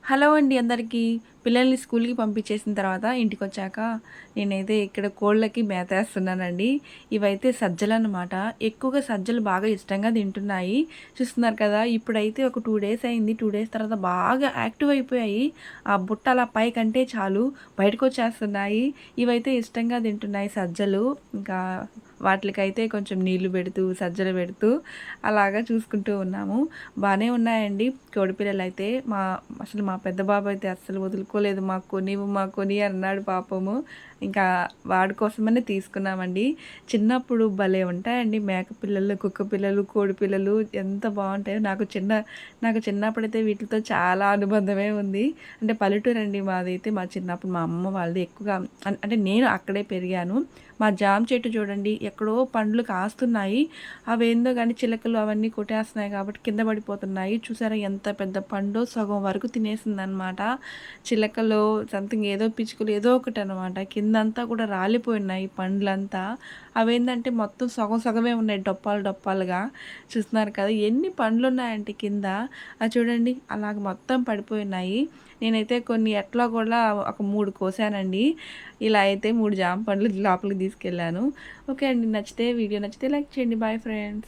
Hello అండి అందరికీ. పిల్లల్ని స్కూల్‌కి పంపించేసిన తర్వాత ఇంటికొచ్చాక నేనైతే ఇక్కడ కోళ్ళకి మేతేస్తున్నానండి. ఇవైతే సజ్జలనమాట. ఎక్కువగా సజ్జలు బాగా ఇష్టంగా తింటున్నాయి. చూస్తున్నారు కదా! ఇప్పుడైతే ఒక 2 డేస్ అయింది. 2 డేస్ తర్వాత బాగా యాక్టివ్ అయిపోయాయి. ఆ బుట్ట అలా పైకంటే చాలు బయటకొచ్చేస్తున్నాయి. ఇవైతే ఇష్టంగా తింటున్నాయి సజ్జలు. ఇంకా వాటిలకైతే కొంచెం నీళ్లు పెడుతూ, సజ్జలు పెడుతూ అలాగా చూసుకుంటూ ఉన్నాము. బానే ఉన్నాయండి కోడిపిల్లలైతే. అసలు మా పెద్ద బాబు అయితే అస్సలు వదులుకోలేదు. మాకు కొనివ్వు, మాకు కొని అన్నాడు పాపము. ఇంకా వాడి కోసమనే తీసుకున్నామండి. చిన్నప్పుడు భలే ఉంటాయండి మేక పిల్లలు, కుక్క పిల్లలు, కోడి పిల్లలు ఎంత బావుంటాయో. నాకు చిన్నప్పుడైతే వీటితో చాలా అనుబంధమే ఉంది. అంటే పల్లెటూరండి మాదైతే. మా చిన్నప్పుడు మా అమ్మ వాళ్ళది ఎక్కువగా అంటే నేను అక్కడే పెరిగాను. మా జామ చెట్టు చూడండి ఎక్కడో పండ్లు కాస్తున్నాయి. అవేందో గానీ చిలకలు అవన్నీ కొట్టేస్తున్నాయి కాబట్టి కింద పడిపోతున్నాయి. చూసారా ఎంత పెద్ద పండో సగం వరకు తినేసిందనమాట. చిలకలో సంథింగ్ ఏదో పిచ్చుకలు ఏదో ఒకటనమాట. కిందంతా కూడా రాలిపోయున్నాయి పండ్లంతా. అవేందంటే మొత్తం సగం సగమే ఉన్నాయి డొప్పాలు డొప్పాలుగా. చూస్తున్నారు కదా! ఎన్ని పండ్లున్నాయంటే కింద. అది చూడండి అలాగ మొత్తం పడిపోయున్నాయి. నేనైతే కొన్ని ఎట్లా కూడా ఒక 3 కోసానండి. ఇలా అయితే 3 జామ పండ్లు లోపలికి తీసుకెళ్ళాను. ఓకే అండి. వీడియో నచ్చితే లైక్ చేయండి. Bye friends.